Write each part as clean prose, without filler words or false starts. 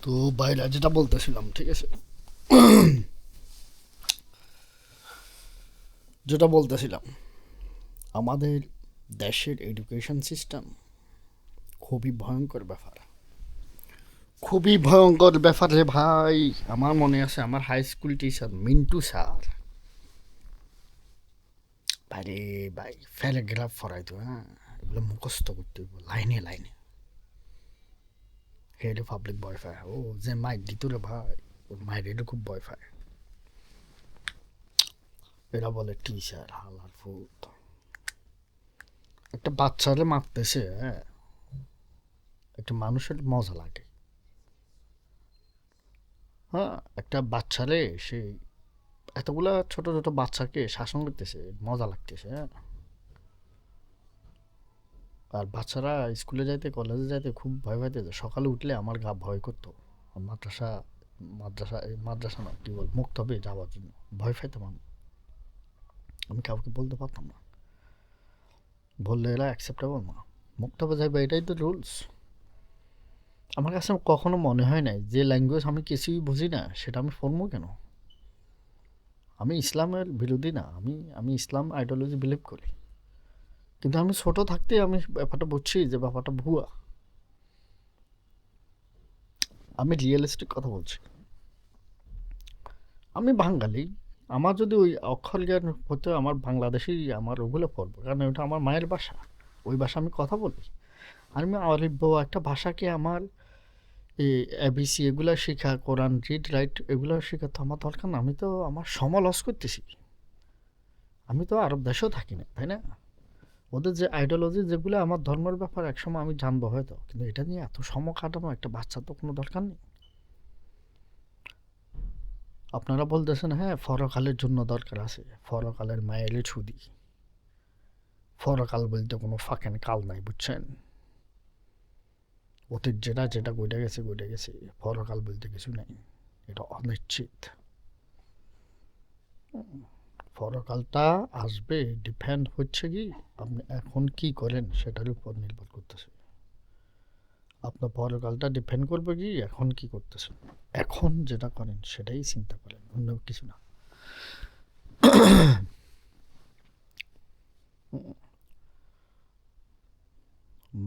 তো বাইরে যেটা বলতেছিলাম, ঠিক আছে, যেটা বলতেছিলাম, আমাদের দেশের এডুকেশন সিস্টেম খুবই ভয়ঙ্কর ব্যাপার। খুবই ভয়ঙ্কর ব্যাপার রে ভাই। আমার মনে আছে আমার high school teacher Mintu sir, ভাইরে ভাই, প্যারাগ্রাফ ফরাইতো, হ্যাঁ, এগুলো মুখস্থ করতে হইব লাইনে লাইনে। হেলে পাবলিক ভয় পায়, ও যে মাইক দিত রে ভাই, ওর মায়ের এটা খুব ভয় পায়। এরা বলে টিচার হালার ফুট। একটা বাচ্চারে মারতেছে, হ্যাঁ, একটা মানুষের মজা লাগে। হ্যাঁ, একটা বাচ্চারে সে এতগুলা ছোট ছোট বাচ্চাকে শাসন করতেছে, মজা লাগতেছে, হ্যাঁ। আর বাচ্চারা স্কুলে যাইতে কলেজে যাইতে খুব ভয় পাইতে। সকালে উঠলে আমার গা ভয় করতো। মাদ্রাসা মাদ্রাসা না, কি বল, মুক্ত হবে যাওয়ার জন্য ভয় পাইতাম আমি। আমি কাউকে বলতে পারতাম না, বললে এরা অ্যাকসেপ্টেবল না। মুক্ত হবে যাইবে, এটাই তো রুলস। আমার কাছে কখনো মনে হয় নাই যে ল্যাঙ্গুয়েজ আমি কিছুই বুঝি না সেটা আমি পড়বো কেন। আমি ইসলামের বিরোধী না, আমি আমি ইসলাম আইডিওলজি বিলিভ করি, কিন্তু আমি ছোট থাকতে আমি ব্যাপারটা বুঝছি যে ব্যাপারটা ভুয়া। আমি রিয়েলিস্টিক কথা বলছি। আমি বাঙালি, আমার যদি ওই অক্ষর জ্ঞান হতো আমার বাংলাদেশি, আমার ওগুলো পড়বো, কারণ ওটা আমার মায়ের ভাষা, ওই ভাষা আমি কথা বলি। আর আমি আরব্য একটা ভাষাকে আমার এই এবিসি এগুলো শেখা, কোরআন রিড রাইট এগুলো শেখা তো আমার দরকার না। আমি তো আমার সময় লস করতেছি। আমি তো আরব দেশেও থাকি না, তাই না? ওদের যে আইডিওলজি যেগুলো আমার ধর্মের ব্যাপার একসময় আমি জানবো হয়তো, কিন্তু এটা নিয়ে এত সময় কাটানো একটা বাচ্চার তো কোনো দরকার নেই। আপনারা বলতেছেন হ্যাঁ ফরকালের জন্য দরকার আছে, ফরকালের মায়ের ছুদি। ফরকাল বলতে কোনো ফাঁকেন কাল নাই, বুঝছেন? অতীত যেটা যেটা গড়ে গেছে গড়ে গেছে, পরকাল বলতে কিছু নাই, এটা অনিশ্চিত। পরকালটা আসবে, ডিপেন্ড হচ্ছে কি আপনি এখন কি করেন সেটার উপর নির্ভর করতেছে। আপনার পরকালটা ডিপেন্ড করবে কি এখন কি করতেছেন। এখন যেটা করেন সেটাই চিন্তা করেন, অন্য কিছু না।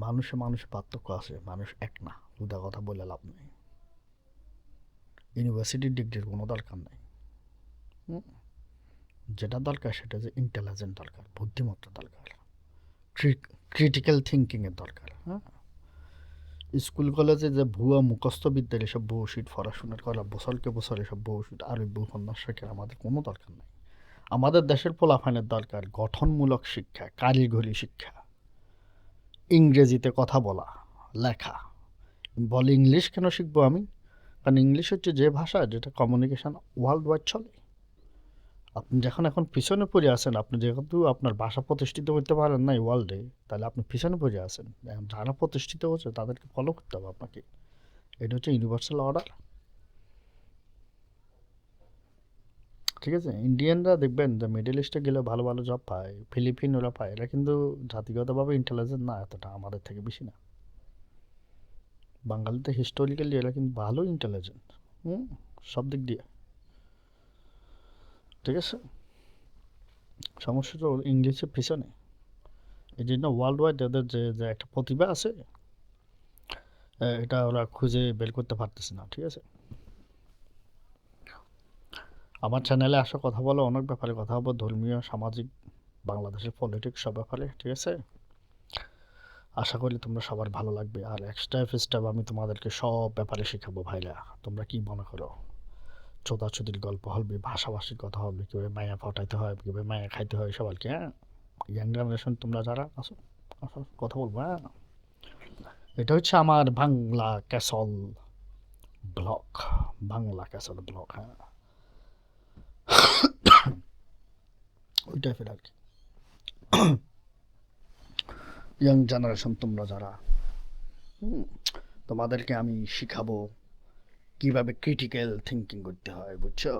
মানুষে মানুষে পার্থক্য আছে, মানুষ এক না, উদা কথা বলে লাভ নেই। ইউনিভার্সিটির ডিগ্রির কোনো দরকার নেই। যেটা দরকার সেটা যে ইন্টেলিজেন্ট দরকার, বুদ্ধিমত্তা দরকার, ক্রিটিক্যাল থিঙ্কিংয়ের দরকার। হ্যাঁ, স্কুল কলেজে যে ভুয়া মুখস্থ বিদ্যার এসব বউশিট, পড়াশোনার করা বছরকে বছর এসব বউশিট আর ওই উপন্যাস শেখার আমাদের কোনো দরকার নেই। আমাদের দেশের পোলাপানের দরকার গঠনমূলক শিক্ষা, কারিগরি শিক্ষা, ইংরেজিতে কথা বলা, লেখা। বলে ইংলিশ কেন শিখবো আমি? কারণ ইংলিশ হচ্ছে যে ভাষা যেটা কমিউনিকেশন ওয়ার্ল্ড ওয়াইড চলে। আপনি যখন এখন পিছনে পড়ে আছেন, আপনি যেহেতু আপনার ভাষা প্রতিষ্ঠিত করতে পারেন না এই ওয়ার্ল্ডে, তাহলে আপনি পিছনে পড়ে আছেন। এখন যারা প্রতিষ্ঠিত হচ্ছে তাদেরকে ফলো করতে হবে আপনাকে। এটা হচ্ছে ইউনিভার্সাল অর্ডার, ঠিক আছে? ইন্ডিয়ানরা দেখবেন যে মিডল ইস্টে গেলে ভালো ভালো জব পায়, ফিলিপিন ওরা পায়, এরা কিন্তু জাতিগতভাবে ইন্টেলিজেন্ট না এতটা, আমাদের থেকে বেশি না। বাঙালিতে হিস্টোরিক্যালি এরা কিন্তু ভালো ইন্টেলিজেন্ট, হুম, সব দিক দিয়ে, ঠিক আছে? সমস্যাটা ইংলিশের পিছনে। এই জন্য ওয়ার্ল্ড ওয়াইড এদের যে যে একটা প্রতিভা আছে, এটা ওরা খুঁজে বের করতে পারতেছে না, ঠিক আছে? আমার চ্যানেলে আসা কথা বলো, অনেক ব্যাপারে কথা বলবো, ধর্মীয়, সামাজিক, বাংলাদেশের পলিটিক্স সব ব্যাপারে, ঠিক আছে? আশা করি তোমরা সবার ভালো লাগবে। আর স্টেপ স্টেপ আমি তোমাদেরকে সব ব্যাপারে শেখাবো ভাইরা। তোমরা কি মনে করো? চোদাচুদির গল্প হবে, ভাষাভাষীর কথা হবে, কীভাবে মায়া ফটাইতে হয়, কীভাবে মায়া খাইতে হয়, সব আর কি, হ্যাঁ। ইয়াং জেনারেশন তোমরা যারা আসো, আসো কথা বলবো, হ্যাঁ। এটা হচ্ছে আমার Bangla castle blog, Bangla castle blog, হ্যাঁ, ওই টাইপের আর কি। ইয়াং জেনারেশন তোমরা যারা, তোমাদেরকে আমি শিখাবো কিভাবে ক্রিটিক্যাল থিঙ্কিং করতে হয়, বুঝছো?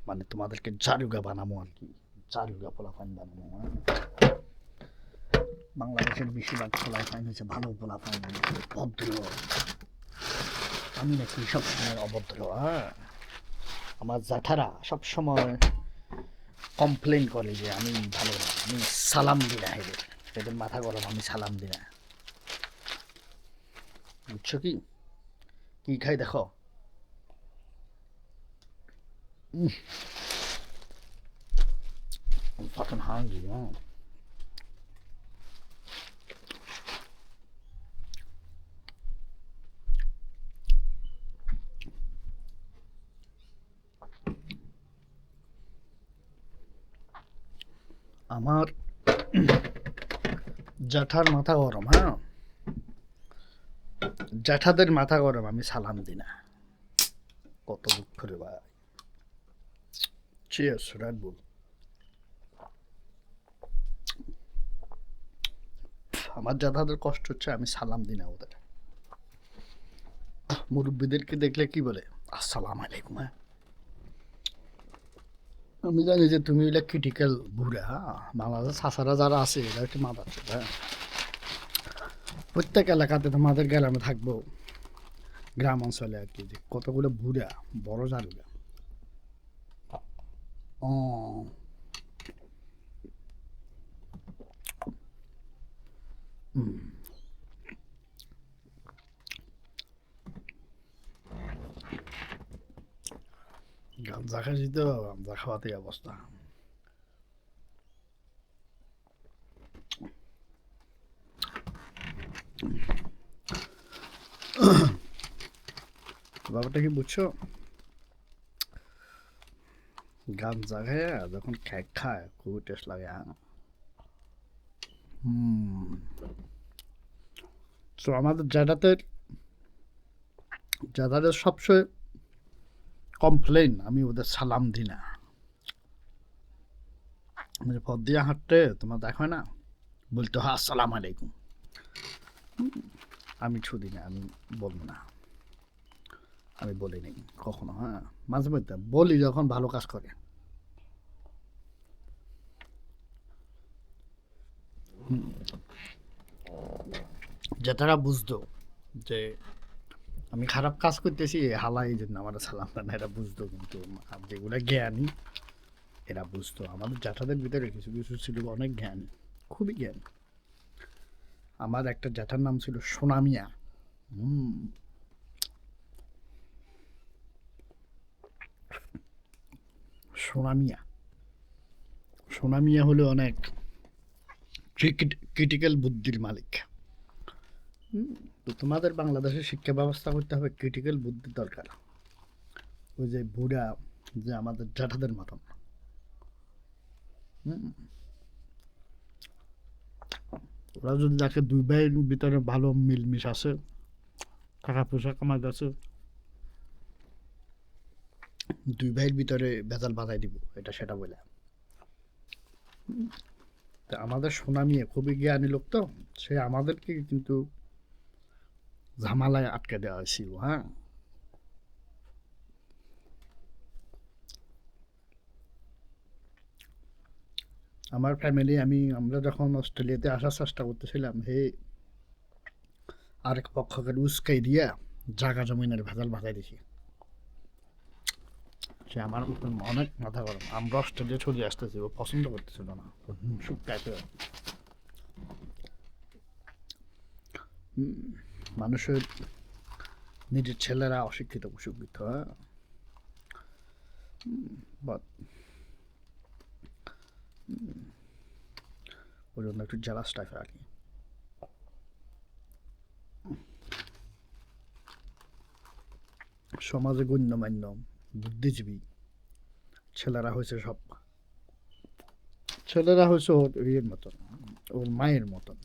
মানে তোমাদেরকে জারুগা বানাবো আর কি, জারুগা পোলাপান বানাবো, হ্যাঁ? বাংলাদেশের বেশিরভাগ পোলাপান হচ্ছে ভালো পোলাপান, ভদ্র, আমি নাকি সবসময় অভদ্র, হ্যাঁ? আমার জ্যাঠারা সবসময় কমপ্লেন করে যে আমি ভালো না, আমি সালাম দিই না, এদের মাথা গরম, আমি সালাম দিই না। বুঝছো কি কি খাই দেখো? I'm fucking hungry, huh? আমার জ্যাঠার মাথা গরম, হ্যাঁ? জ্যাঠাদের মাথা গরম, আমি সালাম দিই না। কত দুঃখ রে ভাই। চিয়ার্স, রেড বুল। আমার জ্যাঠাদের কষ্ট হচ্ছে আমি সালাম দিই না ওদের। মুরব্বীদেরকে দেখলে কি বলে? আসসালাম আলাইকুম, হ্যাঁ? আমি জানি যে তুমি হইলে ক্রিটিক্যাল বুড়া, হ্যাঁ? বাংলাদেশ চাচারা যারা আছে এরা একটু মাথা, হ্যাঁ? প্রত্যেক এলাকাতে তোমাদের গ্রামে থাকবো, গ্রাম অঞ্চলে আর কি, কতগুলো বুড়া বড় জারুরা। ও গাঞ্জা খাইছি তো, গাঞ্জা খাওয়াতেই অবস্থা। ব্যাপারটা কি বুঝছো? গাঞ্জা খায় যখন খ্যাক খায় খুবই টেস্ট লাগে, হ্যাঁ? তো আমাদের যাদের সবসময় কমপ্লেন আমি ওদের সালাম দিই না। আমি পথ দিয়ে হাঁটতে তোমার দেখো না, বলতে হয় আসসালাম আলাইকুম। আমি ছুদি না, আমি বলবো না, আমি বলি নাই কখনো, হ্যাঁ? মাঝে মধ্যে বলি যখন ভালো কাজ করে। যে তারা বুঝতো যে আমি খারাপ কাজ করতেছি, হালাই এই জন্য আমার সালাম দেন, এরা বুঝতো। কিন্তু যেগুলো জ্ঞানী এরা বুঝতো। আমাদের জ্যাঠাদের ভিতরে কিছু কিছু ছিল অনেক জ্ঞানী, খুবই জ্ঞানী। আমার একটা জ্যাঠার নাম ছিল সোনামিয়া। সোনামিয়া সোনামিয়া হলো অনেক ক্রিটিক্যাল বুদ্ধির মালিক। তো তোমাদের বাংলাদেশের শিক্ষা ব্যবস্থা করতে হবে ক্রিটিক্যাল বুদ্ধির দরকার। ওই যে বুড়া, যে আমাদের জ্যাঠাদের মতন। ওরা যদি দেখে দুই ভাইয়ের ভিতরে ভালো মিলমিশ আছে, টাকা পয়সা কামাই আছে, দুই ভাইয়ের ভিতরে ভেজাল বাঁধাই দিব, এটা সেটা বলে। তা আমাদের সোনামিয়া খুবই জ্ঞানী লোক, তো সে আমাদেরকে কিন্তু ঝামেলায় আটকে দেওয়া হয়েছিল, হ্যাঁ? আমার ফ্যামিলি, আমরা যখন অস্ট্রেলিয়াতে আসার চেষ্টা করতেছিলাম, আরেক পক্ষকে উস্কাই দিয়া জাগা জমিনের ভেজাল বাঁধাই দিছি। সে আমার উপর অনেক মাথা গরম। আমরা অস্ট্রেলিয়া চলে আসতেছি, ও পছন্দ করতেছিল না, শুকাইতে। মানুষের নিজের ছেলেরা অশিক্ষিত কুশিক্ষিত, হ্যাঁ? বাট ওই জন্য একটু জেলাস টাইপের আর কি। সমাজে গণ্যমান্য বুদ্ধিজীবী ছেলেরা হয়েছে সব, ছেলেরা হয়েছে ওর ইয়ের মতন, ওর মায়ের মতন।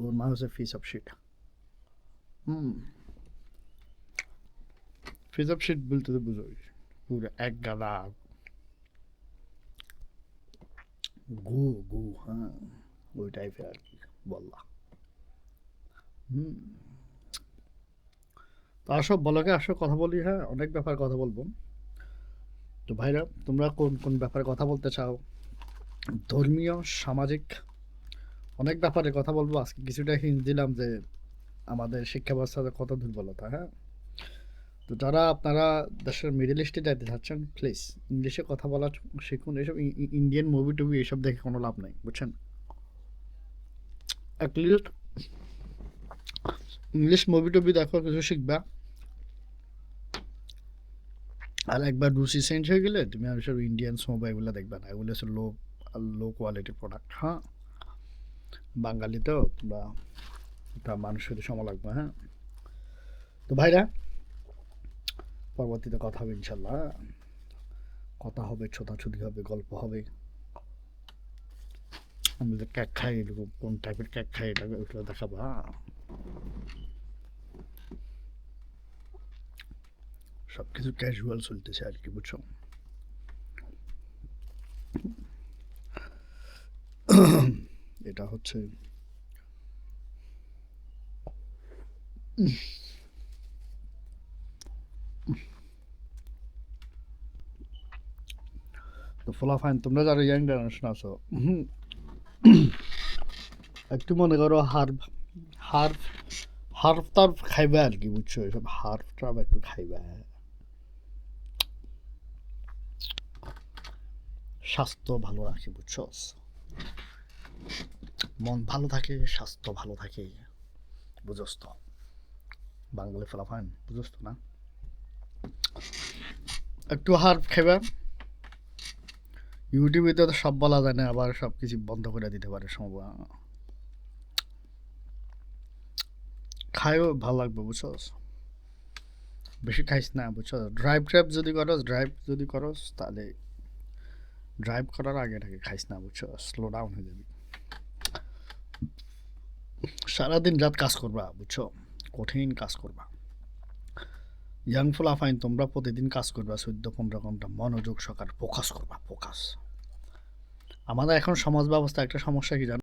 ওর মা হচ্ছে piece of shit. Piece of shit বলতে তো বুঝো, পুরো এক গাদা গু গু, হ্যাঁ? ওই টাইপের আর কি বললা। তো আসো বলকে, আসো কথা বলি, হ্যাঁ? অনেক ব্যাপার কথা বলবো। তো ভাইরা, তোমরা কোন কোন ব্যাপারে কথা বলতে চাও? ধর্মীয়, সামাজিক, অনেক ব্যাপারে কথা বলবো। আজকে কিছুটা হিন্ট দিলাম যে আমাদের শিক্ষা ব্যবস্থাতে কত দুর্বলতা, হ্যাঁ? তো যারা আপনারা দেশের মিডল ইস্টে যাইতে চাচ্ছেন, প্লিজ ইংলিশে কথা বলা শিখুন। এসব ইন্ডিয়ান মুভি টুভি এসব দেখে কোনো লাভ নাই, বুঝছেন? অ্যাটলিস্ট ইংলিশ মুভি টুভি দেখো, কিছু শিখবা। আর একবার রুচি চেঞ্জ হয়ে গেলে তুমি আর সব ইন্ডিয়ান মুভি এগুলো দেখবে না, এগুলো হচ্ছে লো কোয়ালিটির প্রোডাক্ট, হ্যাঁ? বাঙালি তো বা এটা মানুষের সময় লাগবে, হ্যাঁ? তো ভাইরা, পরবর্তীতে কথা হবে ইনশাল্লাহ, হ্যাঁ? কথা হবে, ছোটাছুটি হবে, গল্প হবে। আমি যে কেক খাই, এরকম কোন টাইপের কেক খাই এটা ওইগুলো দেখাবো, হ্যাঁ? সব কিছু ক্যাজুয়াল চলতেছে আর কি, বুঝছো? এটা হচ্ছে তো ফলাফাইন, তোমরা যারা ইয়াং জেনারেশন আছো, একটু মনে করো হার্ফ হার্ফ হার্ফ টার্ফ খাইবা আর কি, বুঝছো? এসব হার্ফ টার্ফ একটু খাইবা, স্বাস্থ্য ভালো রাখে, বুঝছো? মন ভালো থাকে, স্বাস্থ্য ভালো থাকে, বুঝোস তো? বাঙালি ফলাফাইন, বুঝোস তো না? একটু হার্ফ খাইবা। ইউটিউবে তো সব বলা যায় না, আবার সব কিছু বন্ধ করে দিতে পারে সম্ভব। খাইও ভালো লাগবে, বুঝছো? বেশি খাইস না, বুঝছো? ড্রাইভ যদি করস তাহলে ড্রাইভ করার আগে খাইস না, বুঝছো? স্লো ডাউন হয়ে যাবি। সারাদিন রাত কাজ করবা, বুঝছো? কঠিন কাজ করবা। ইয়াং ফলাফাইন, তোমরা প্রতিদিন কাজ করবা 14-15 ঘন্টা, মনোযোগ সহকারে ফোকাস করবা, ফোকাস। আমাদের এখন সমাজ ব্যবস্থা একটা সমস্যা কি জানো?